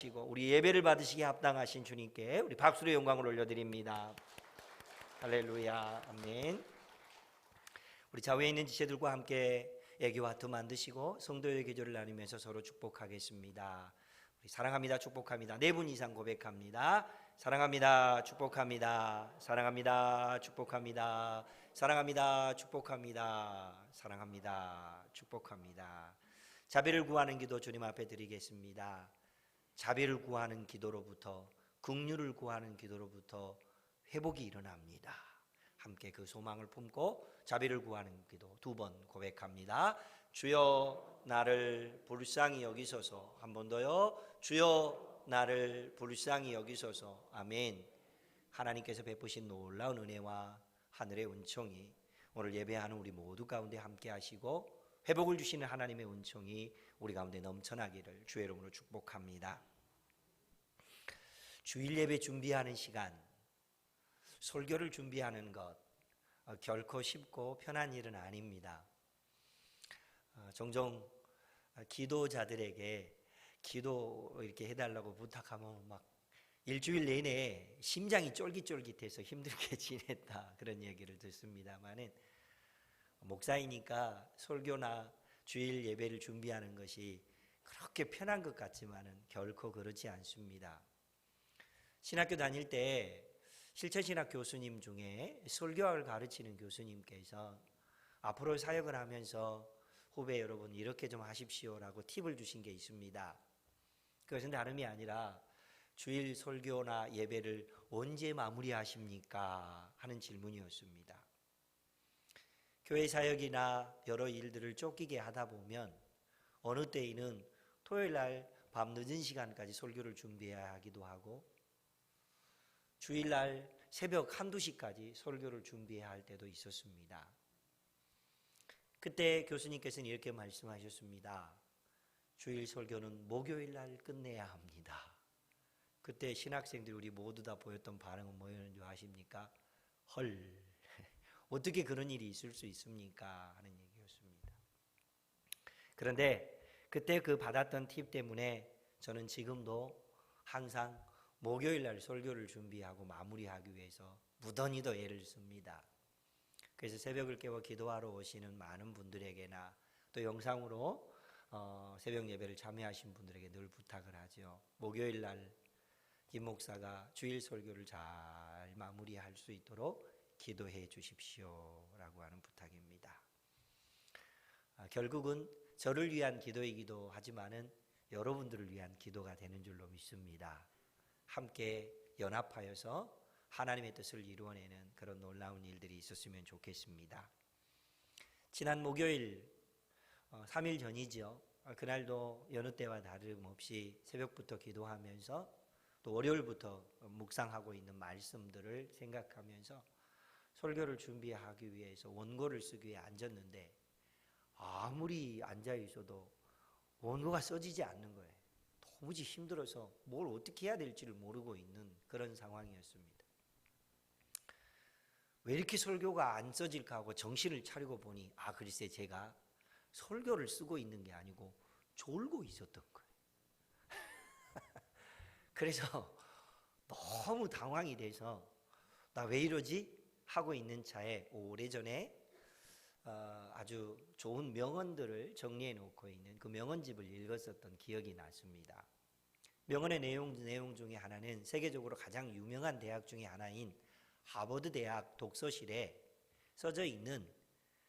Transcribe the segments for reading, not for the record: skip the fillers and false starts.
우리 예배를 받으시기에 합당하신 주님께 우리 박수로 영광을 올려드립니다. 할렐루야, 아멘. 우리 좌우에 있는 지체들과 함께 애교와 트 만드시고 성도의 계절을 나누면서 서로 축복하겠습니다. 우리 사랑합니다, 축복합니다. 4분 이상 고백합니다. 사랑합니다, 축복합니다. 사랑합니다, 축복합니다. 사랑합니다, 축복합니다. 사랑합니다, 축복합니다. 자비를 구하는 기도 주님 앞에 드리겠습니다. 자비를 구하는 기도로부터, 긍휼을 구하는 기도로부터 회복이 일어납니다. 함께 그 소망을 품고 자비를 구하는 기도 2번 고백합니다. 주여 나를 불쌍히 여기소서. 한 번 더요. 주여 나를 불쌍히 여기소서. 아멘. 하나님께서 베푸신 놀라운 은혜와 하늘의 은총이 오늘 예배하는 우리 모두 가운데 함께 하시고 회복을 주시는 하나님의 은총이 우리 가운데 넘쳐나기를 주의 이름으로 축복합니다. 주일 예배 준비하는 시간, 설교를 준비하는 것 결코 쉽고 편한 일은 아닙니다. 종종 기도자들에게 기도 이렇게 해달라고 부탁하면 막 일주일 내내 심장이 쫄깃쫄깃해서 힘들게 지냈다 그런 얘기를 듣습니다만은 목사이니까 설교나 주일 예배를 준비하는 것이 그렇게 편한 것 같지만은 결코 그렇지 않습니다. 신학교 다닐 때 실천신학 교수님 중에 설교학을 가르치는 교수님께서 앞으로 사역을 하면서 후배 여러분 이렇게 좀 하십시오라고 팁을 주신 게 있습니다. 그것은 다름이 아니라 주일 설교나 예배를 언제 마무리하십니까? 하는 질문이었습니다. 교회 사역이나 여러 일들을 쫓기게 하다 보면 어느 때에는 토요일 날 밤 늦은 시간까지 설교를 준비해야 하기도 하고 주일날 새벽 1-2시까지 설교를 준비해야 할 때도 있었습니다. 그때 교수님께서는 이렇게 말씀하셨습니다. 주일 설교는 목요일날 끝내야 합니다. 그때 신학생들이 우리 모두 다 보였던 반응은 뭐였는지 아십니까? 헐, 어떻게 그런 일이 있을 수 있습니까? 하는 얘기였습니다. 그런데 그때 그 받았던 팁 때문에 저는 지금도 항상 목요일 날 설교를 준비하고 마무리하기 위해서 무던히도 애를 씁니다. 그래서 새벽을 깨워 기도하러 오시는 많은 분들에게나 또 영상으로 새벽 예배를 참여하신 분들에게 늘 부탁을 하죠. 목요일 날 김 목사가 주일 설교를 잘 마무리할 수 있도록 기도해 주십시오 라고 하는 부탁입니다. 결국은 저를 위한 기도이기도 하지만은 여러분들을 위한 기도가 되는 줄로 믿습니다. 함께 연합하여서 하나님의 뜻을 이루어내는 그런 놀라운 일들이 있었으면 좋겠습니다. 지난 목요일 3일 전이죠. 그날도 여느 때와 다름없이 새벽부터 기도하면서 또 월요일부터 묵상하고 있는 말씀들을 생각하면서 설교를 준비하기 위해서 원고를 쓰기 위해 앉았는데 아무리 앉아 있어도 원고가 써지지 않는 거예요. 도무지 힘들어서 뭘 어떻게 해야 될지를 모르고 있는 그런 상황이었습니다. 왜 이렇게 설교가 안 써질까 하고 정신을 차리고 보니 글쎄 제가 설교를 쓰고 있는 게 아니고 졸고 있었던 거예요. 그래서 너무 당황이 돼서 나 왜 이러지? 하고 있는 차에 오래전에 아주 좋은 명언들을 정리해 놓고 있는 그 명언집을 읽었었던 기억이 났습니다. 명언의 내용 중에 하나는 세계적으로 가장 유명한 대학 중에 하나인 하버드 대학 독서실에 써져 있는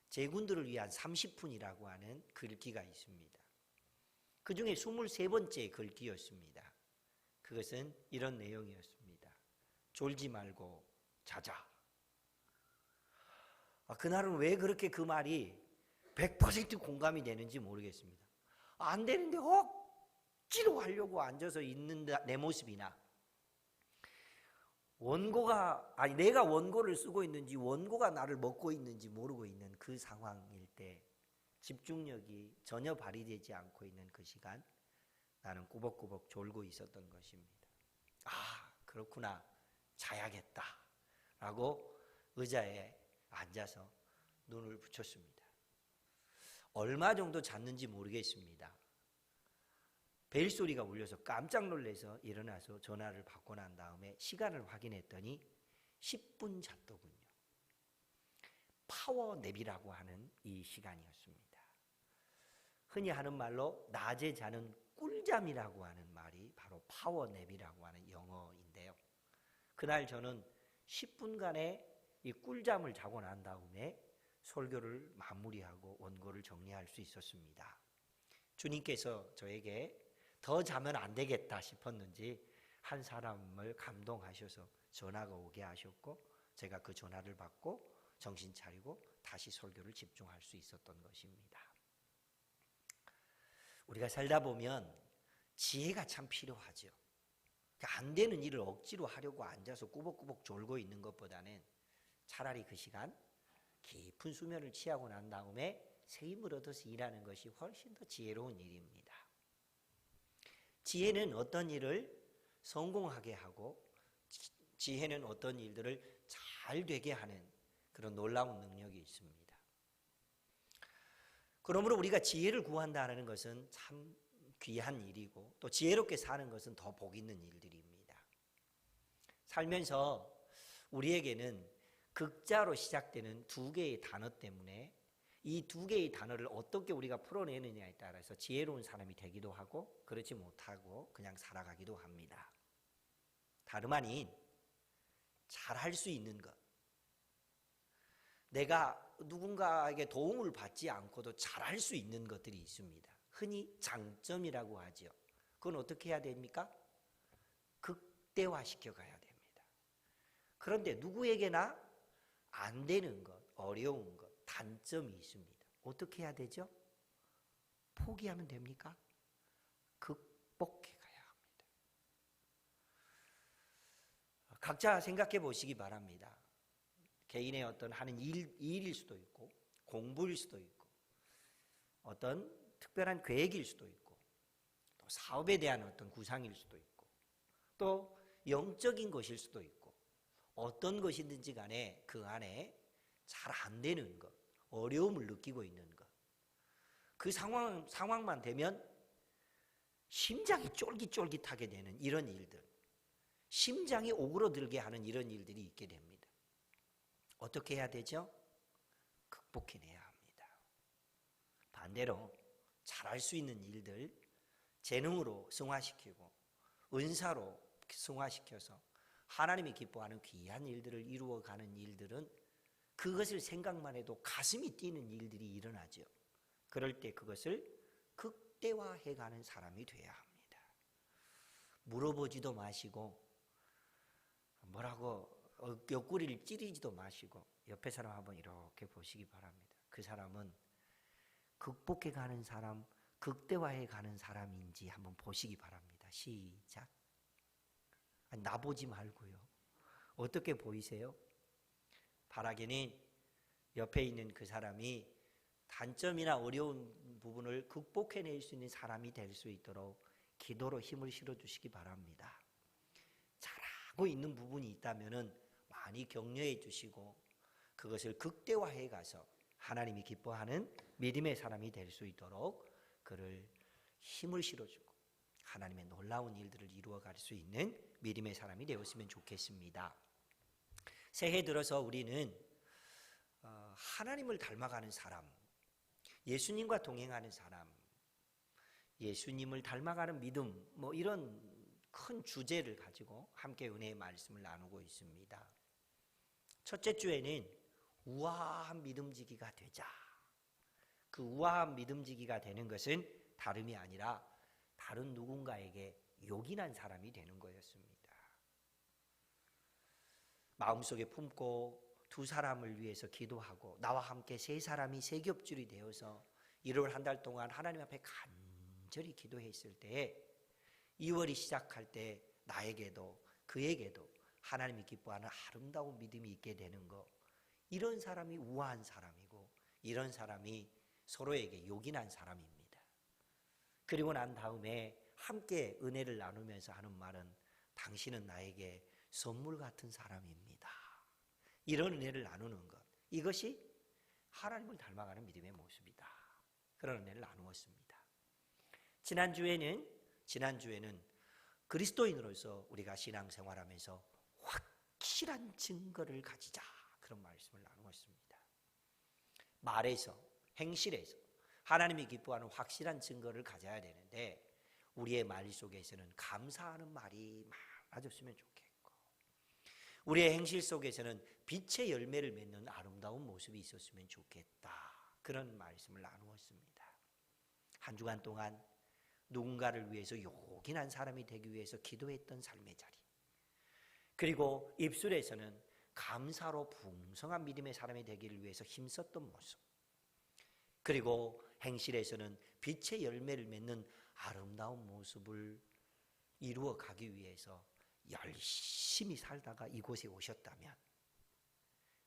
제군들을 위한 30분이라고 하는 글귀가 있습니다. 그 중에 23번째 글귀였습니다. 그것은 이런 내용이었습니다. 졸지 말고 자자. 그날은 왜 그렇게 그 말이 100% 공감이 되는지 모르겠습니다. 안 되는데 억지로 하려고 앉아서 있는 내 모습이나 내가 원고를 쓰고 있는지 원고가 나를 먹고 있는지 모르고 있는 그 상황일 때 집중력이 전혀 발휘되지 않고 있는 그 시간 나는 꾸벅꾸벅 졸고 있었던 것입니다. 그렇구나. 자야겠다 라고 의자에 앉아서 눈을 붙였습니다. 얼마 정도 잤는지 모르겠습니다. 벨소리가 울려서 깜짝 놀라서 일어나서 전화를 받고 난 다음에 시간을 확인했더니 10분 잤더군요. 파워냅이라고 하는 이 시간이었습니다. 흔히 하는 말로 낮에 자는 꿀잠이라고 하는 말이 바로 파워냅이라고 하는 영어인데요. 그날 저는 10분간의 이 꿀잠을 자고 난 다음에 설교를 마무리하고 원고를 정리할 수 있었습니다. 주님께서 저에게 더 자면 안 되겠다 싶었는지 한 사람을 감동하셔서 전화가 오게 하셨고 제가 그 전화를 받고 정신 차리고 다시 설교를 집중할 수 있었던 것입니다. 우리가 살다 보면 지혜가 참 필요하죠. 안 되는 일을 억지로 하려고 앉아서 꾸벅꾸벅 졸고 있는 것보다는 차라리 그 시간 깊은 수면을 취하고 난 다음에 새 힘을 얻어서 일하는 것이 훨씬 더 지혜로운 일입니다. 지혜는 어떤 일을 성공하게 하고 지혜는 어떤 일들을 잘 되게 하는 그런 놀라운 능력이 있습니다. 그러므로 우리가 지혜를 구한다는 것은 참 귀한 일이고 또 지혜롭게 사는 것은 더 복 있는 일들입니다. 살면서 우리에게는 극자로 시작되는 두 개의 단어 때문에 이 두 개의 단어를 어떻게 우리가 풀어내느냐에 따라서 지혜로운 사람이 되기도 하고 그렇지 못하고 그냥 살아가기도 합니다. 다름 아닌 잘할 수 있는 것. 내가 누군가에게 도움을 받지 않고도 잘할 수 있는 것들이 있습니다. 흔히 장점이라고 하죠. 그건 어떻게 해야 됩니까? 극대화시켜 가야 됩니다. 그런데 누구에게나 안 되는 것, 어려운 것, 단점이 있습니다. 어떻게 해야 되죠? 포기하면 됩니까? 극복해 가야 합니다. 각자 생각해 보시기 바랍니다. 개인의 어떤 하는 일일 수도 있고 공부일 수도 있고 어떤 특별한 계획일 수도 있고 또 사업에 대한 어떤 구상일 수도 있고 또 영적인 것일 수도 있고 어떤 것이든지 간에 그 안에 잘 안 되는 것, 어려움을 느끼고 있는 것. 그 상황만 되면 심장이 쫄깃쫄깃하게 되는 이런 일들, 심장이 오그러들게 하는 이런 일들이 있게 됩니다. 어떻게 해야 되죠? 극복해내야 합니다. 반대로 잘할 수 있는 일들, 재능으로 승화시키고 은사로 승화시켜서 하나님이 기뻐하는 귀한 일들을 이루어가는 일들은 그것을 생각만 해도 가슴이 뛰는 일들이 일어나죠. 그럴 때 그것을 극대화해가는 사람이 돼야 합니다. 물어보지도 마시고 뭐라고 옆구리를 찌르지도 마시고 옆에 사람 한번 이렇게 보시기 바랍니다. 그 사람은 극복해가는 사람, 극대화해가는 사람인지 한번 보시기 바랍니다. 시작. 나보지 말고요. 어떻게 보이세요? 바라기는 옆에 있는 그 사람이 단점이나 어려운 부분을 극복해낼 수 있는 사람이 될 수 있도록 기도로 힘을 실어주시기 바랍니다. 잘하고 있는 부분이 있다면 많이 격려해 주시고 그것을 극대화해 가서 하나님이 기뻐하는 믿음의 사람이 될 수 있도록 그를 힘을 실어주고 하나님의 놀라운 일들을 이루어갈 수 있는 믿음의 사람이 되었으면 좋겠습니다. 새해 들어서 우리는 하나님을 닮아가는 사람, 예수님과 동행하는 사람, 예수님을 닮아가는 믿음, 이런 큰 주제를 가지고 함께 은혜의 말씀을 나누고 있습니다. 첫째 주에는 우아한 믿음지기가 되자. 그 우아한 믿음지기가 되는 것은 다름이 아니라 다른 누군가에게 요긴한 사람이 되는 거였습니다. 마음속에 품고 두 사람을 위해서 기도하고 나와 함께 세 사람이 세 겹줄이 되어서 1월 한 달 동안 하나님 앞에 간절히 기도했을 때에 2월이 시작할 때 나에게도 그에게도 하나님이 기뻐하는 아름다운 믿음이 있게 되는 것, 이런 사람이 우아한 사람이고 이런 사람이 서로에게 요긴한 사람입니다. 그리고 난 다음에 함께 은혜를 나누면서 하는 말은 당신은 나에게 선물 같은 사람입니다. 이런 은혜를 나누는 것, 이것이 하나님을 닮아가는 믿음의 모습이다. 그런 은혜를 나누었습니다. 지난주에는 지난주에는 그리스도인으로서 우리가 신앙생활하면서 확실한 증거를 가지자, 그런 말씀을 나누었습니다. 말에서, 행실에서 하나님이 기뻐하는 확실한 증거를 가져야 되는데, 우리의 말 속에서는 감사하는 말이 많아졌으면 좋겠고, 우리의 행실 속에서는 빛의 열매를 맺는 아름다운 모습이 있었으면 좋겠다, 그런 말씀을 나누었습니다. 한 주간 동안 누군가를 위해서 요긴한 사람이 되기 위해서 기도했던 삶의 자리, 그리고 입술에서는 감사로 풍성한 믿음의 사람이 되기를 위해서 힘썼던 모습, 그리고 행실에서는 빛의 열매를 맺는 아름다운 모습을 이루어 가기 위해서 열심히 살다가 이곳에 오셨다면,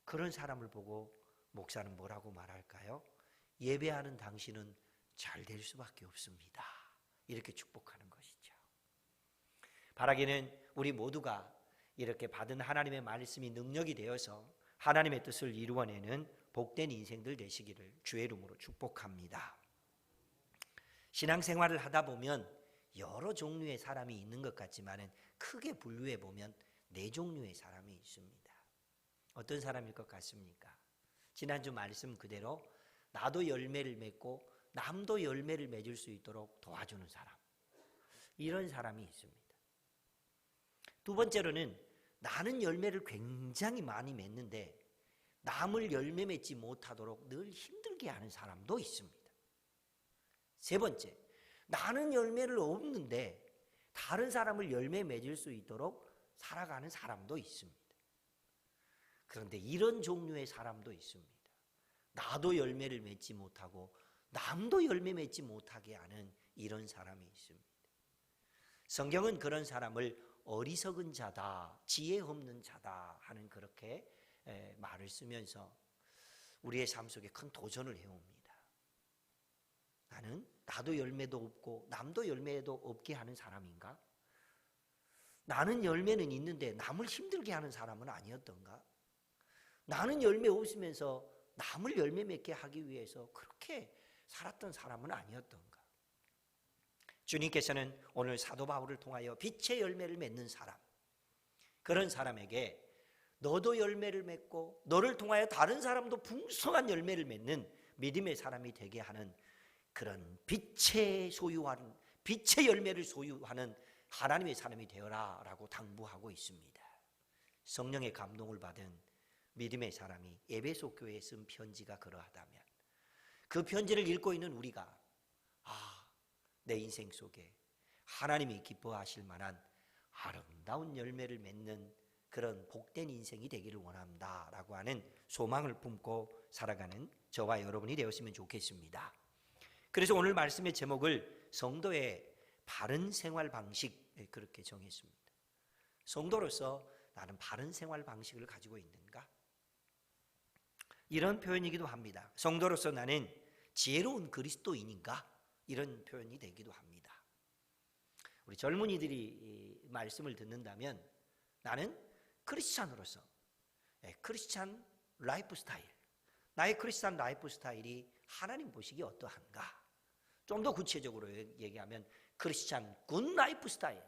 그런 사람을 보고 목사는 뭐라고 말할까요? 예배하는 당신은 잘 될 수밖에 없습니다, 이렇게 축복하는 것이죠. 바라기는 우리 모두가 이렇게 받은 하나님의 말씀이 능력이 되어서 하나님의 뜻을 이루어내는 복된 인생들 되시기를 주의 이름으로 축복합니다. 신앙생활을 하다 보면 여러 종류의 사람이 있는 것 같지만 크게 분류해 보면 4종류의 사람이 있습니다. 어떤 사람일 것 같습니까? 지난주 말씀 그대로 나도 열매를 맺고 남도 열매를 맺을 수 있도록 도와주는 사람, 이런 사람이 있습니다. 두 번째로는 나는 열매를 굉장히 많이 맺는데 남을 열매 맺지 못하도록 늘 힘들게 하는 사람도 있습니다. 세 번째, 나는 열매를 없는데 다른 사람을 열매 맺을 수 있도록 살아가는 사람도 있습니다. 그런데 이런 종류의 사람도 있습니다. 나도 열매를 맺지 못하고 남도 열매 맺지 못하게 하는 이런 사람이 있습니다. 성경은 그런 사람을 어리석은 자다, 지혜 없는 자다 하는 그렇게 말을 쓰면서 우리의 삶 속에 큰 도전을 해옵니다. 나도 열매도 없고 남도 열매도 없게 하는 사람인가? 나는 열매는 있는데 남을 힘들게 하는 사람은 아니었던가? 나는 열매 없으면서 남을 열매 맺게 하기 위해서 그렇게 살았던 사람은 아니었던가? 주님께서는 오늘 사도 바울을 통하여 빛의 열매를 맺는 사람, 그런 사람에게 너도 열매를 맺고 너를 통하여 다른 사람도 풍성한 열매를 맺는 믿음의 사람이 되게 하는 그런 빛의 열매를 소유하는 하나님의 사람이 되어라 라고 당부하고 있습니다. 성령의 감동을 받은 믿음의 사람이 에베소 교회에 쓴 편지가 그러하다면, 그 편지를 읽고 있는 우리가 내 인생 속에 하나님이 기뻐하실 만한 아름다운 열매를 맺는 그런 복된 인생이 되기를 원합니다 라고 하는 소망을 품고 살아가는 저와 여러분이 되었으면 좋겠습니다. 그래서 오늘 말씀의 제목을 성도의 바른 생활 방식, 그렇게 정했습니다. 성도로서 나는 바른 생활 방식을 가지고 있는가? 이런 표현이기도 합니다. 성도로서 나는 지혜로운 그리스도인인가? 이런 표현이 되기도 합니다. 우리 젊은이들이 이 말씀을 듣는다면 나는 크리스찬으로서 크리스찬 라이프 스타일, 나의 크리스찬 라이프 스타일이 하나님 보시기 어떠한가? 좀 더 구체적으로 얘기하면 크리스찬 굿 라이프 스타일,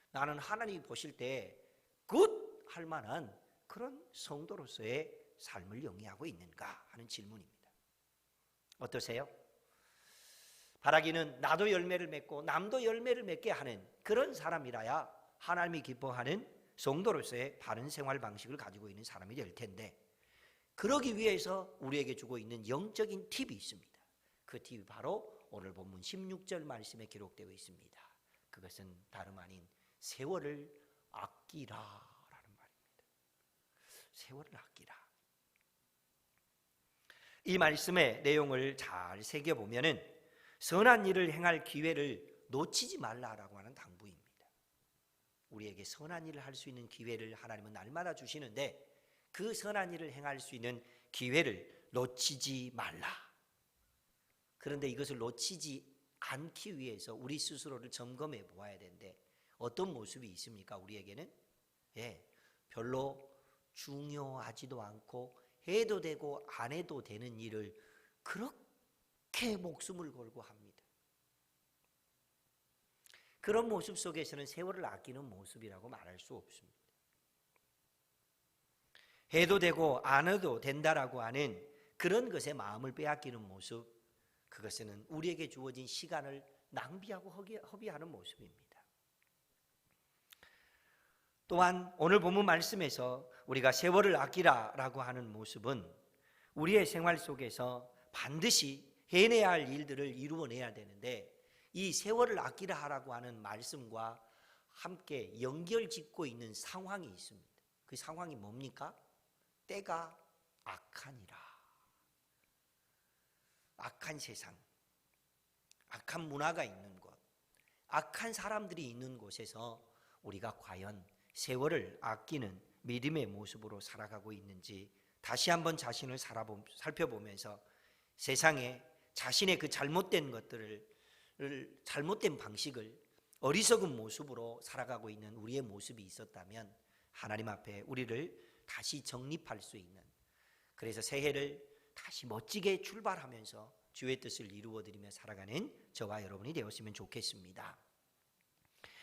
나는 하나님이 보실 때 굿 할 만한 그런 성도로서의 삶을 영위하고 있는가 하는 질문입니다. 어떠세요? 바라기는 나도 열매를 맺고 남도 열매를 맺게 하는 그런 사람이라야 하나님이 기뻐하는 성도로서의 바른 생활 방식을 가지고 있는 사람이 될 텐데, 그러기 위해서 우리에게 주고 있는 영적인 팁이 있습니다. 그 팁이 바로 오늘 본문 16절 말씀에 기록되어 있습니다. 그것은 다름 아닌 세월을 아끼라라는 말입니다. 세월을 아끼라. 이 말씀의 내용을 잘 새겨보면은 선한 일을 행할 기회를 놓치지 말라라고 하는 당부입니다. 우리에게 선한 일을 할 수 있는 기회를 하나님은 날마다 주시는데 그 선한 일을 행할 수 있는 기회를 놓치지 말라. 그런데 이것을 놓치지 않기 위해서 우리 스스로를 점검해 보아야 되는데 어떤 모습이 있습니까? 우리에게는 별로 중요하지도 않고 해도 되고 안 해도 되는 일을 그렇게 목숨을 걸고 합니다. 그런 모습 속에서는 세월을 아끼는 모습이라고 말할 수 없습니다. 해도 되고 안 해도 된다라고 하는 그런 것에 마음을 빼앗기는 모습, 그것은 우리에게 주어진 시간을 낭비하고 허비하는 모습입니다. 또한 오늘 본문 말씀에서 우리가 세월을 아끼라라고 하는 모습은 우리의 생활 속에서 반드시 해내야 할 일들을 이루어내야 되는데, 이 세월을 아끼라 하라고 하는 말씀과 함께 연결짓고 있는 상황이 있습니다. 그 상황이 뭡니까? 때가 악하니라. 악한 세상, 악한 문화가 있는 곳, 악한 사람들이 있는 곳에서 우리가 과연 세월을 아끼는 믿음의 모습으로 살아가고 있는지 다시 한번 자신을 살펴보면서 세상에 자신의 그 잘못된 것들을, 잘못된 방식을 어리석은 모습으로 살아가고 있는 우리의 모습이 있었다면 하나님 앞에 우리를 다시 정립할 수 있는, 그래서 새해를 다시 멋지게 출발하면서 주의 뜻을 이루어드리며 살아가는 저와 여러분이 되었으면 좋겠습니다.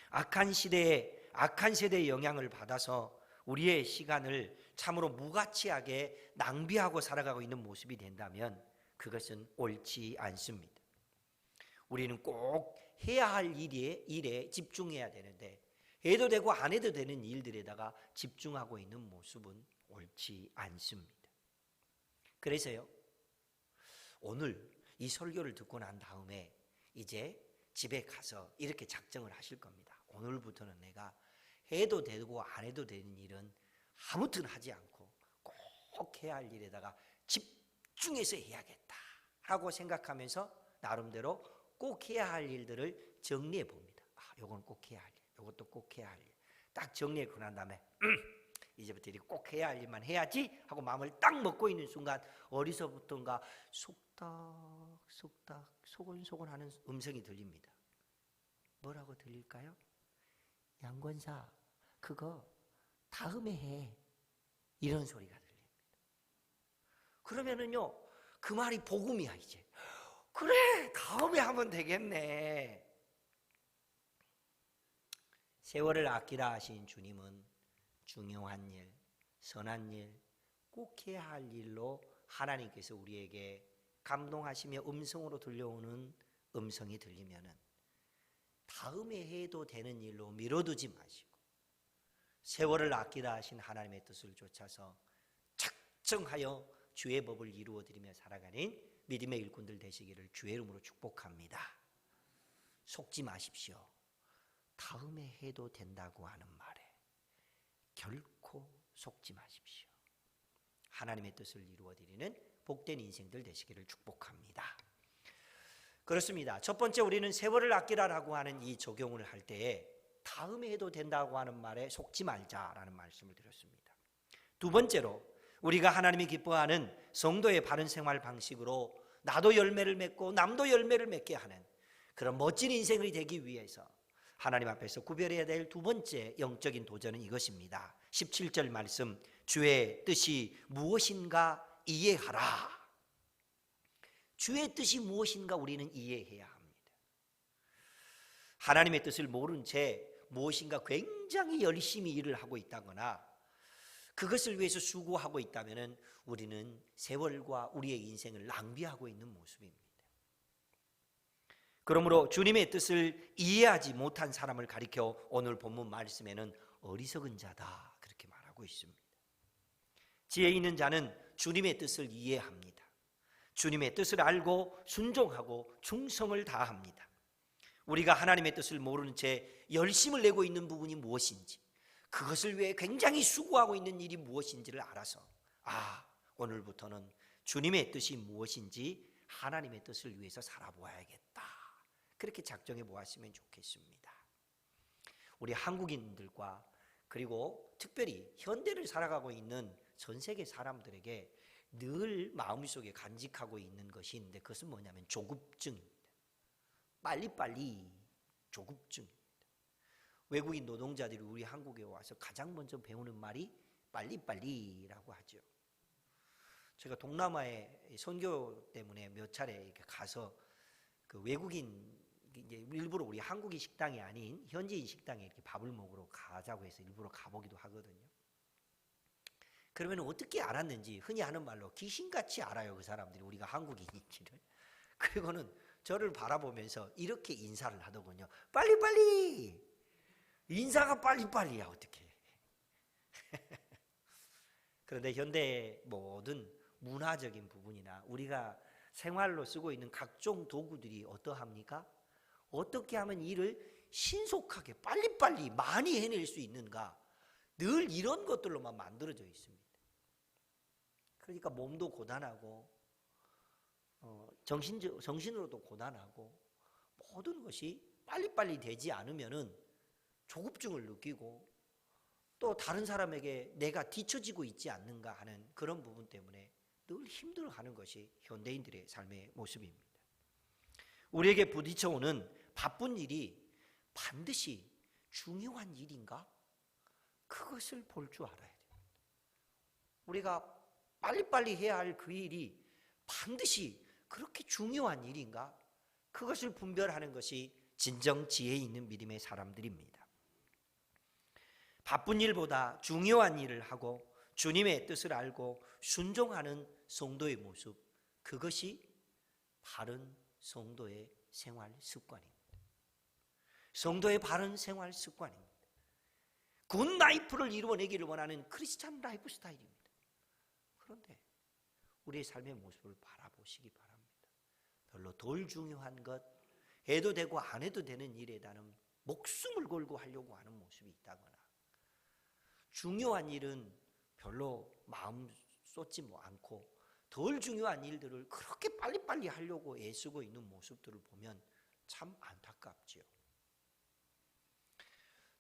악한 세대의 영향을 받아서 우리의 시간을 참으로 무가치하게 낭비하고 살아가고 있는 모습이 된다면 그것은 옳지 않습니다. 우리는 꼭 해야 할 일에 집중해야 되는데, 해도 되고 안 해도 되는 일들에다가 집중하고 있는 모습은 옳지 않습니다. 그래서요, 오늘 이 설교를 듣고 난 다음에 이제 집에 가서 이렇게 작정을 하실 겁니다. 오늘부터는 내가 해도 되고 안 해도 되는 일은 아무튼 하지 않고 꼭 해야 할 일에다가 집중해서 해야겠다 라고 생각하면서 나름대로 꼭 해야 할 일들을 정리해 봅니다. 요건 꼭 해야 할 일, 요것도 꼭 해야 할 일. 딱 정리하고 난 다음에 이제부터 이렇게 꼭 해야 할 일만 해야지 하고 마음을 딱 먹고 있는 순간 어디서부턴가 속닥 소곤소곤 하는 음성이 들립니다. 뭐라고 들릴까요? 양권사, 그거 다음에 해. 이런 소리가 들립니다. 그러면은요, 그 말이 복음이야. 이제 그래, 다음에 하면 되겠네. 세월을 아끼라 하신 주님은 중요한 일, 선한 일, 꼭 해야 할 일로 하나님께서 우리에게 감동하시며 음성으로 들려오는 음성이 들리면은 다음에 해도 되는 일로 미뤄두지 마시고 세월을 아끼라 하신 하나님의 뜻을 좇아서 작정하여 주의 법을 이루어드리며 살아가는 믿음의 일꾼들 되시기를 주의 이름으로 축복합니다. 속지 마십시오. 다음에 해도 된다고 하는 말에 결코 속지 마십시오. 하나님의 뜻을 이루어드리는 복된 인생들 되시기를 축복합니다. 그렇습니다. 첫 번째, 우리는 세월을 아끼라라고 하는 이 적용을 할 때에 다음에 해도 된다고 하는 말에 속지 말자라는 말씀을 드렸습니다. 두 번째로, 우리가 하나님이 기뻐하는 성도의 바른 생활 방식으로 나도 열매를 맺고 남도 열매를 맺게 하는 그런 멋진 인생이 되기 위해서 하나님 앞에서 구별해야 될 두 번째 영적인 도전은 이것입니다. 17절 말씀, 주의 뜻이 무엇인가 이해하라. 주의 뜻이 무엇인가 우리는 이해해야 합니다. 하나님의 뜻을 모른 채 무엇인가 굉장히 열심히 일을 하고 있다거나 그것을 위해서 수고하고 있다면 우리는 세월과 우리의 인생을 낭비하고 있는 모습입니다. 그러므로 주님의 뜻을 이해하지 못한 사람을 가리켜 오늘 본문 말씀에는 어리석은 자다 그렇게 말하고 있습니다. 지혜 있는 자는 주님의 뜻을 이해합니다. 주님의 뜻을 알고 순종하고 충성을 다합니다. 우리가 하나님의 뜻을 모르는 채 열심을 내고 있는 부분이 무엇인지, 그것을 위해 굉장히 수고하고 있는 일이 무엇인지를 알아서 오늘부터는 주님의 뜻이 무엇인지 하나님의 뜻을 위해서 살아보아야겠다, 그렇게 작정해 보았으면 좋겠습니다. 우리 한국인들과 그리고 특별히 현대를 살아가고 있는 전 세계 사람들에게 늘 마음속에 간직하고 있는 것이 있는데 그것은 뭐냐면 조급증입니다. 빨리빨리 조급증입니다. 외국인 노동자들이 우리 한국에 와서 가장 먼저 배우는 말이 빨리빨리라고 하죠. 제가 동남아에 선교 때문에 몇 차례 이렇게 가서 그 외국인 이제 일부러 우리 한국인 식당이 아닌 현지인 식당에 이렇게 밥을 먹으러 가자고 해서 일부러 가보기도 하거든요. 그러면 어떻게 알았는지 흔히 하는 말로 귀신같이 알아요. 그 사람들이 우리가 한국인인지를. 그리고는 저를 바라보면서 이렇게 인사를 하더군요. 빨리빨리! 인사가 빨리빨리야 어떻게. 그런데 현대의 모든 문화적인 부분이나 우리가 생활로 쓰고 있는 각종 도구들이 어떠합니까? 어떻게 하면 일을 신속하게 빨리빨리 많이 해낼 수 있는가? 늘 이런 것들로만 만들어져 있습니다. 그러니까 몸도 고단하고 정신으로도 고단하고 모든 것이 빨리빨리 되지 않으면은 조급증을 느끼고 또 다른 사람에게 내가 뒤처지고 있지 않는가 하는 그런 부분 때문에 늘 힘들어하는 것이 현대인들의 삶의 모습입니다. 우리에게 부딪혀오는 바쁜 일이 반드시 중요한 일인가? 그것을 볼 줄 알아야 됩니다. 우리가 빨리빨리 해야 할 그 일이 반드시 그렇게 중요한 일인가? 그것을 분별하는 것이 진정 지혜 있는 믿음의 사람들입니다. 바쁜 일보다 중요한 일을 하고 주님의 뜻을 알고 순종하는 성도의 모습, 그것이 바른 성도의 생활 습관입니다. 성도의 바른 생활 습관입니다. 굿 라이프를 이루어내기를 원하는 크리스찬 라이프 스타일입니다. 그런데 우리의 삶의 모습을 바라보시기 바랍니다. 별로 덜 중요한 것, 해도 되고 안 해도 되는 일에 대한 목숨을 걸고 하려고 하는 모습이 있다거나, 중요한 일은 별로 마음 쏟지 않고 덜 중요한 일들을 그렇게 빨리빨리 하려고 애쓰고 있는 모습들을 보면 참 안타깝지요.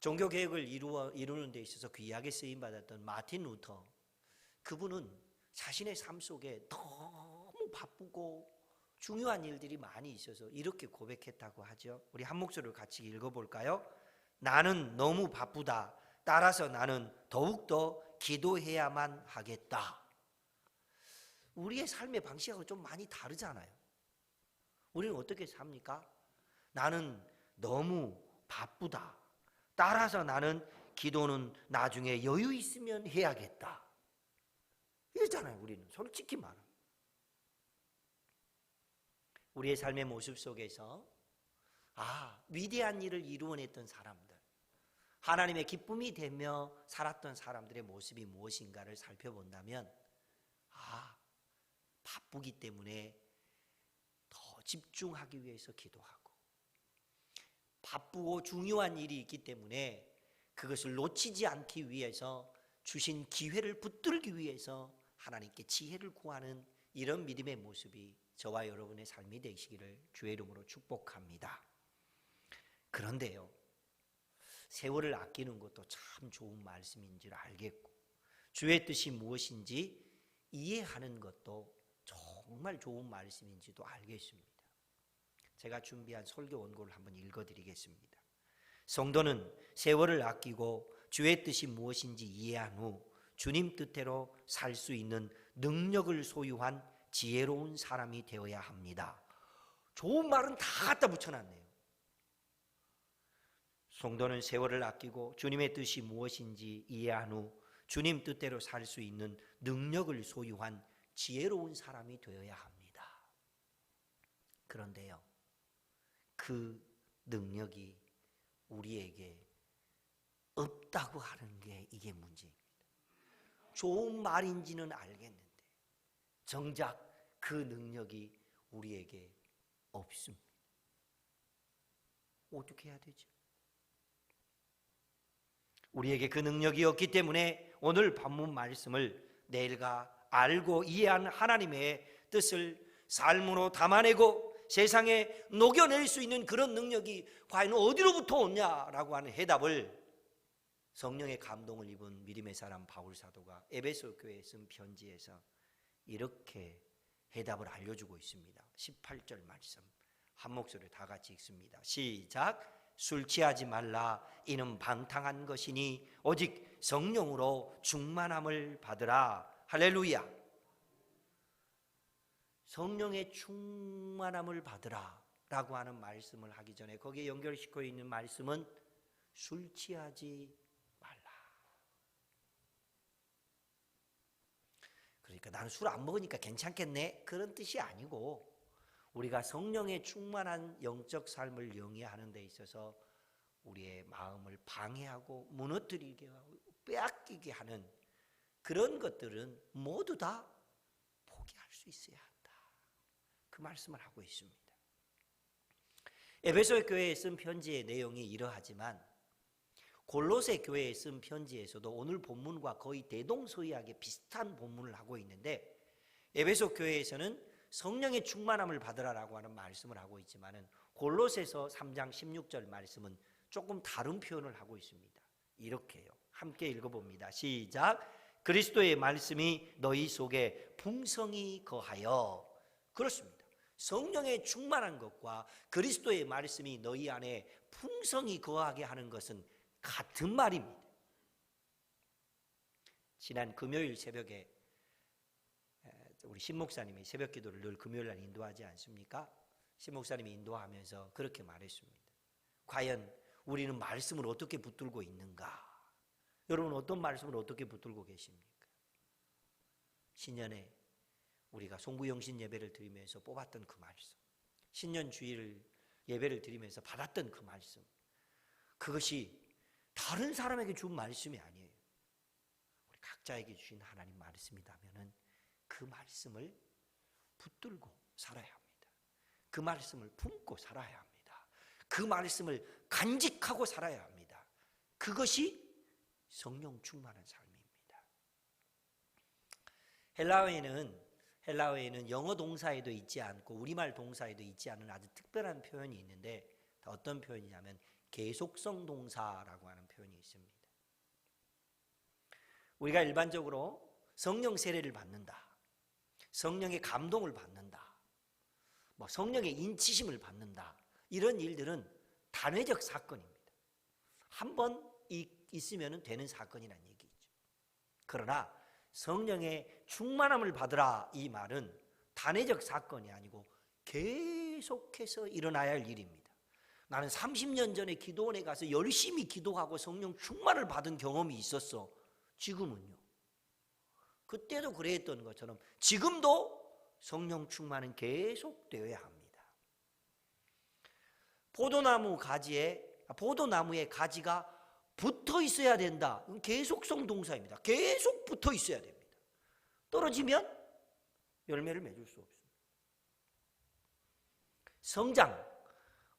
종교개혁을 이루는 데 있어서 귀하게 쓰임받았던 마틴 루터, 그분은 자신의 삶 속에 너무 바쁘고 중요한 일들이 많이 있어서 이렇게 고백했다고 하죠. 우리 한 목소리로 같이 읽어볼까요? 나는 너무 바쁘다. 따라서 나는 더욱더 기도해야만 하겠다. 우리의 삶의 방식하고 좀 많이 다르잖아요. 우리는 어떻게 삽니까? 나는 너무 바쁘다. 따라서 나는 기도는 나중에 여유 있으면 해야겠다. 이러잖아요. 우리는 솔직히 말하면. 우리의 삶의 모습 속에서 위대한 일을 이루어냈던 사람들, 하나님의 기쁨이 되며 살았던 사람들의 모습이 무엇인가를 살펴본다면 바쁘기 때문에 더 집중하기 위해서 기도하고, 바쁘고 중요한 일이 있기 때문에 그것을 놓치지 않기 위해서 주신 기회를 붙들기 위해서 하나님께 지혜를 구하는 이런 믿음의 모습이 저와 여러분의 삶이 되시기를 주의 이름으로 축복합니다. 그런데요, 세월을 아끼는 것도 참 좋은 말씀인 줄 알겠고, 주의 뜻이 무엇인지 이해하는 것도 정말 좋은 말씀인지도 알겠습니다. 제가 준비한 설교 원고를 한번 읽어드리겠습니다. 성도는 세월을 아끼고 주의 뜻이 무엇인지 이해한 후 주님 뜻대로 살 수 있는 능력을 소유한 지혜로운 사람이 되어야 합니다. 좋은 말은 다 갖다 붙여놨네요. 성도는 세월을 아끼고 주님의 뜻이 무엇인지 이해한 후 주님 뜻대로 살 수 있는 능력을 소유한 지혜로운 사람이 되어야 합니다. 그런데요, 그 능력이 우리에게 없다고 하는 게 이게 문제입니다. 좋은 말인지는 알겠는데 정작 그 능력이 우리에게 없습니다. 어떻게 해야 되죠? 우리에게 그 능력이 없기 때문에 오늘 본문 말씀을 내일가 알고 이해한 하나님의 뜻을 삶으로 담아내고 세상에 녹여낼 수 있는 그런 능력이 과연 어디로부터 오냐라고 하는 해답을 성령의 감동을 입은 믿음의 사람 바울 사도가 에베소 교회에 쓴 편지에서 이렇게 해답을 알려주고 있습니다. 18절 말씀 한 목소리로 다 같이 읽습니다. 시작. 술 취하지 말라. 이는 방탕한 것이니 오직 성령으로 충만함을 받으라. 할렐루야. 성령의 충만함을 받으라 라고 하는 말씀을 하기 전에 거기에 연결시켜 있는 말씀은 술 취하지 말라. 그러니까 나는 술 안 먹으니까 괜찮겠네, 그런 뜻이 아니고, 우리가 성령의 충만한 영적 삶을 영위하는 데 있어서 우리의 마음을 방해하고 무너뜨리게 하고 빼앗기게 하는 그런 것들은 모두 다 포기할 수 있어야 한다, 그 말씀을 하고 있습니다. 에베소 교회에 쓴 편지의 내용이 이러하지만 골로새 교회에 쓴 편지에서도 오늘 본문과 거의 대동소이하게 비슷한 본문을 하고 있는데, 에베소 교회에서는 성령의 충만함을 받으라라고 하는 말씀을 하고 있지만은 골로새서 3장 16절 말씀은 조금 다른 표현을 하고 있습니다. 이렇게요. 함께 읽어봅니다. 시작. 그리스도의 말씀이 너희 속에 풍성히 거하여. 그렇습니다. 성령의 충만한 것과 그리스도의 말씀이 너희 안에 풍성히 거하게 하는 것은 같은 말입니다. 지난 금요일 새벽에 우리 신 목사님이 새벽 기도를 늘 금요일 날 인도하지 않습니까? 신 목사님이 인도하면서 그렇게 말했습니다. 과연 우리는 말씀을 어떻게 붙들고 있는가? 여러분, 어떤 말씀을 어떻게 붙들고 계십니까? 신년에 우리가 송구영신 예배를 드리면서 뽑았던 그 말씀, 신년 주일 예배를 드리면서 받았던 그 말씀, 그것이 다른 사람에게 준 말씀이 아니에요. 우리 각자에게 주신 하나님 말씀이라면은 그 말씀을 붙들고 살아야 합니다. 그 말씀을 품고 살아야 합니다. 그 말씀을 간직하고 살아야 합니다. 그것이 성령 충만한 삶입니다. 헬라어에는 영어 동사에도 있지 않고 우리말 동사에도 있지 않은 아주 특별한 표현이 있는데, 어떤 표현이냐면 계속성 동사라고 하는 표현이 있습니다. 우리가 일반적으로 성령 세례를 받는다, 성령의 감동을 받는다, 성령의 인치심을 받는다, 이런 일들은 단회적 사건입니다. 한 번 있으면 되는 사건이라는 얘기죠. 그러나 성령의 충만함을 받으라, 이 말은 단회적 사건이 아니고 계속해서 일어나야 할 일입니다. 나는 30년 전에 기도원에 가서 열심히 기도하고 성령 충만을 받은 경험이 있었어. 지금은요? 그때도 그랬던 것처럼 지금도 성령 충만은 계속되어야 합니다. 포도나무의 가지가 붙어 있어야 된다. 이건 계속성 동사입니다. 계속 붙어 있어야 됩니다. 떨어지면 열매를 맺을 수 없습니다. 성장,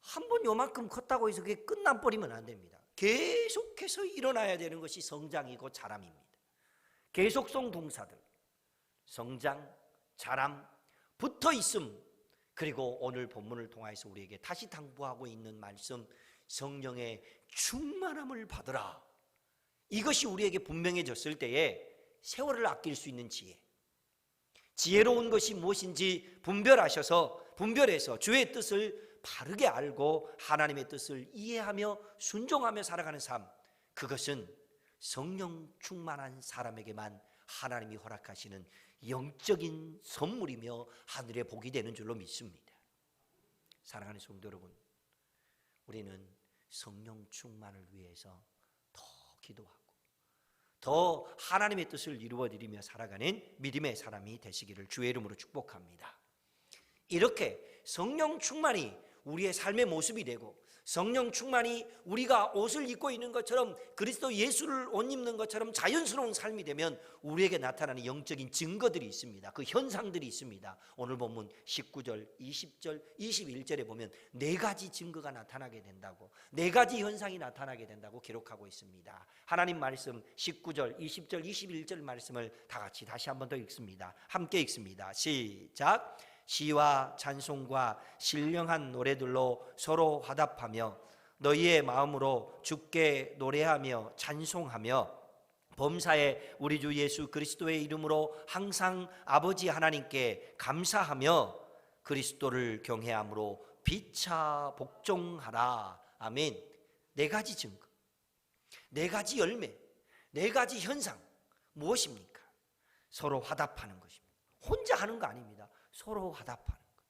한 번 요만큼 컸다고 해서 그게 끝나버리면 안 됩니다. 계속해서 일어나야 되는 것이 성장이고 자람입니다. 계속성 동사들, 성장, 자람, 붙어있음, 그리고 오늘 본문을 통해서 우리에게 다시 당부하고 있는 말씀, 성령의 충만함을 받으라. 이것이 우리에게 분명해졌을 때에 세월을 아낄 수 있는 지혜로운 것이 무엇인지 분별해서 주의 뜻을 바르게 알고 하나님의 뜻을 이해하며 순종하며 살아가는 삶, 그것은 성령 충만한 사람에게만 하나님이 허락하시는 영적인 선물이며 하늘의 복이 되는 줄로 믿습니다. 사랑하는 성도 여러분, 우리는 성령 충만을 위해서 더 기도하고 더 하나님의 뜻을 이루어드리며 살아가는 믿음의 사람이 되시기를 주의 이름으로 축복합니다. 이렇게 성령 충만이 우리의 삶의 모습이 되고, 성령 충만이 우리가 옷을 입고 있는 것처럼 그리스도 예수를 옷 입는 것처럼 자연스러운 삶이 되면 우리에게 나타나는 영적인 증거들이 있습니다. 그 현상들이 있습니다. 오늘 본문 19절, 20절, 21절에 보면 4가지 증거가 나타나게 된다고, 4가지 현상이 나타나게 된다고 기록하고 있습니다. 하나님 말씀 19절, 20절, 21절 말씀을 다 같이 다시 한 번 더 읽습니다. 함께 읽습니다. 시작. 시와 찬송과 신령한 노래들로 서로 화답하며 너희의 마음으로 주께 노래하며 찬송하며 범사에 우리 주 예수 그리스도의 이름으로 항상 아버지 하나님께 감사하며 그리스도를 경외함으로 피차 복종하라. 아멘. 4가지 증거, 4가지 열매, 4가지 현상, 무엇입니까? 서로 화답하는 것입니다. 혼자 하는 거 아닙니다. 서로 화답하는 것.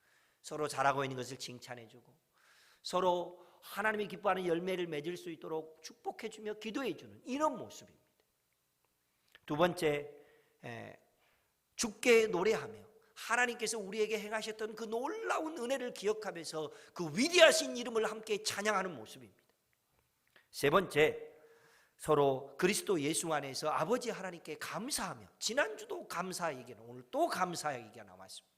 서로 잘하고 있는 것을 칭찬해주고 서로 하나님이 기뻐하는 열매를 맺을 수 있도록 축복해주며 기도해주는 이런 모습입니다. 두 번째, 주께 노래하며 하나님께서 우리에게 행하셨던 그 놀라운 은혜를 기억하면서 그 위대하신 이름을 함께 찬양하는 모습입니다. 세 번째, 서로 그리스도 예수 안에서 아버지 하나님께 감사하며, 지난주도 감사 얘기는 오늘 또 감사 얘기가 나왔습니다.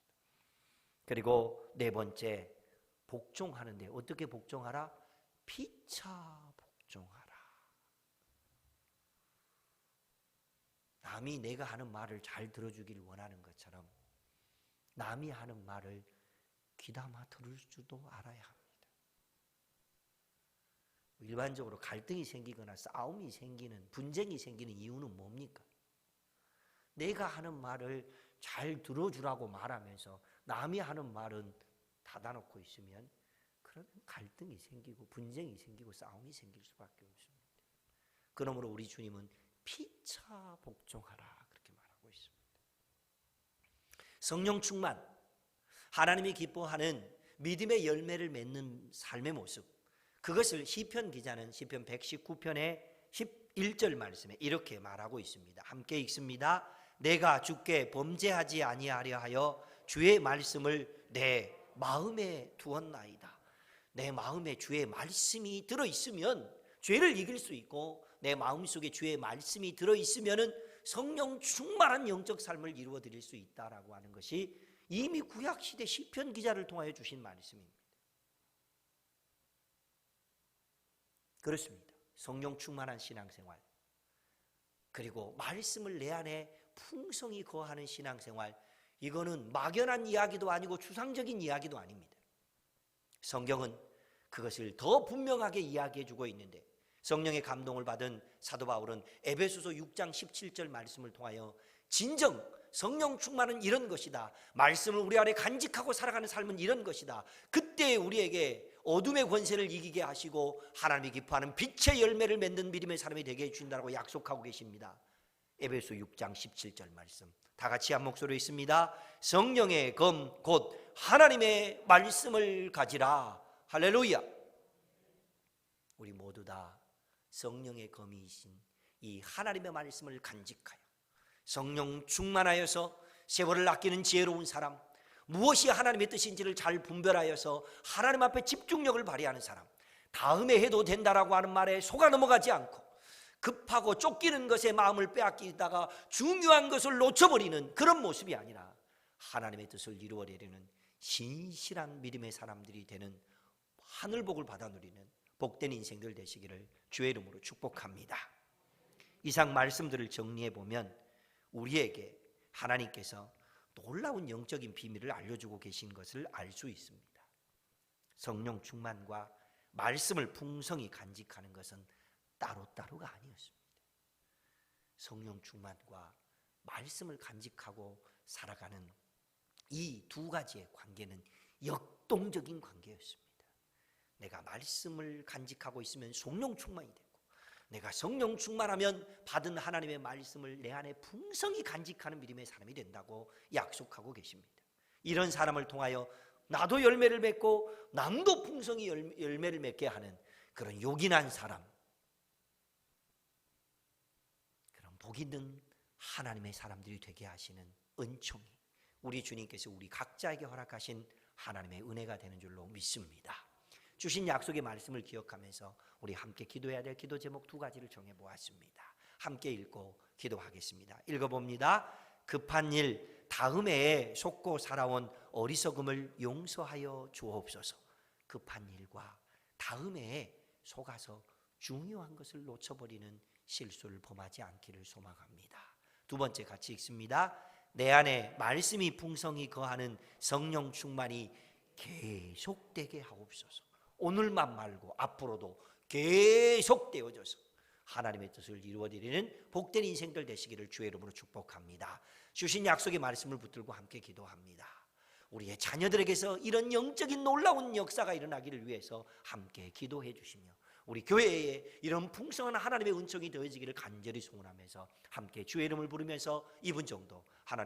그리고 네 번째, 복종하는데 어떻게 복종하라? 피차 복종하라. 남이 내가 하는 말을 잘 들어주길 원하는 것처럼 남이 하는 말을 귀담아 들을 줄도 알아야 합니다. 일반적으로 갈등이 생기거나 싸움이 생기는, 분쟁이 생기는 이유는 뭡니까? 내가 하는 말을 잘 들어주라고 말하면서 남이 하는 말은 닫아놓고 있으면 그러면 갈등이 생기고 분쟁이 생기고 싸움이 생길 수밖에 없습니다. 그러므로 우리 주님은 피차 복종하라 그렇게 말하고 있습니다. 성령 충만, 하나님이 기뻐하는 믿음의 열매를 맺는 삶의 모습, 그것을 시편 기자는 시편 119편의 11절 말씀에 이렇게 말하고 있습니다. 함께 읽습니다. 내가 주께 범죄하지 아니하려 하여 주의 말씀을 내 마음에 두었나이다. 내 마음에 주의 말씀이 들어있으면 죄를 이길 수 있고, 내 마음속에 주의 말씀이 들어있으면 성령 충만한 영적 삶을 이루어 드릴 수 있다라고 하는 것이 이미 구약시대 시편 기자를 통하여 주신 말씀입니다. 그렇습니다. 성령 충만한 신앙생활, 그리고 말씀을 내 안에 풍성히 거하는 신앙생활, 이거는 막연한 이야기도 아니고 추상적인 이야기도 아닙니다. 성경은 그것을 더 분명하게 이야기해주고 있는데, 성령의 감동을 받은 사도 바울은 에베소서 6장 17절 말씀을 통하여 진정 성령 충만은 이런 것이다, 말씀을 우리 안에 간직하고 살아가는 삶은 이런 것이다, 그때 우리에게 어둠의 권세를 이기게 하시고 하나님이 기뻐하는 빛의 열매를 맺는 믿음의 사람이 되게 해주신다고 약속하고 계십니다. 에베소 6장 17절 말씀 다 같이 한 목소리로 있습니다. 성령의 검 곧 하나님의 말씀을 가지라. 할렐루야. 우리 모두 다 성령의 검이신 이 하나님의 말씀을 간직하여 성령 충만하여서 세월을 아끼는 지혜로운 사람, 무엇이 하나님의 뜻인지를 잘 분별하여서 하나님 앞에 집중력을 발휘하는 사람, 다음에 해도 된다라고 하는 말에 속아 넘어가지 않고 급하고 쫓기는 것에 마음을 빼앗기다가 중요한 것을 놓쳐버리는 그런 모습이 아니라 하나님의 뜻을 이루어내려는 신실한 믿음의 사람들이 되는 하늘복을 받아 누리는 복된 인생들 되시기를 주의 이름으로 축복합니다. 이상 말씀들을 정리해 보면 우리에게 하나님께서 놀라운 영적인 비밀을 알려주고 계신 것을 알 수 있습니다. 성령 충만과 말씀을 풍성히 간직하는 것은 따로따로가 아니었습니다. 성령 충만과 말씀을 간직하고 살아가는 이 두 가지의 관계는 역동적인 관계였습니다. 내가 말씀을 간직하고 있으면 성령 충만이 되고, 내가 성령 충만하면 받은 하나님의 말씀을 내 안에 풍성히 간직하는 믿음의 사람이 된다고 약속하고 계십니다. 이런 사람을 통하여 나도 열매를 맺고 남도 풍성히 열매를 맺게 하는 그런 요긴한 사람, 그런 복 있는 하나님의 사람들이 되게 하시는 은총이 우리 주님께서 우리 각자에게 허락하신 하나님의 은혜가 되는 줄로 믿습니다. 주신 약속의 말씀을 기억하면서 우리 함께 기도해야 될 기도 제목 두 가지를 정해보았습니다. 함께 읽고 기도하겠습니다. 읽어봅니다. 급한 일 다음 해에 속고 살아온 어리석음을 용서하여 주옵소서. 급한 일과 다음 해에 속아서 중요한 것을 놓쳐버리는 실수를 범하지 않기를 소망합니다. 두 번째 같이 읽습니다. 내 안에 말씀이 풍성히 거하는 성령 충만이 계속되게 하옵소서. 오늘만 말고 앞으로도 계속되어져서 하나님의 뜻을 이루어드리는 복된 인생들 되시기를 주의 이름으로 축복합니다. 주신 약속의 말씀을 붙들고 함께 기도합니다. 우리의 자녀들에게서 이런 영적인 놀라운 역사가 일어나기를 위해서 함께 기도해 주시며, 우리 교회에 이런 풍성한 하나님의 은총이 더해지기를 간절히 소원하면서 함께 주의 이름을 부르면서 2분 정도 하나님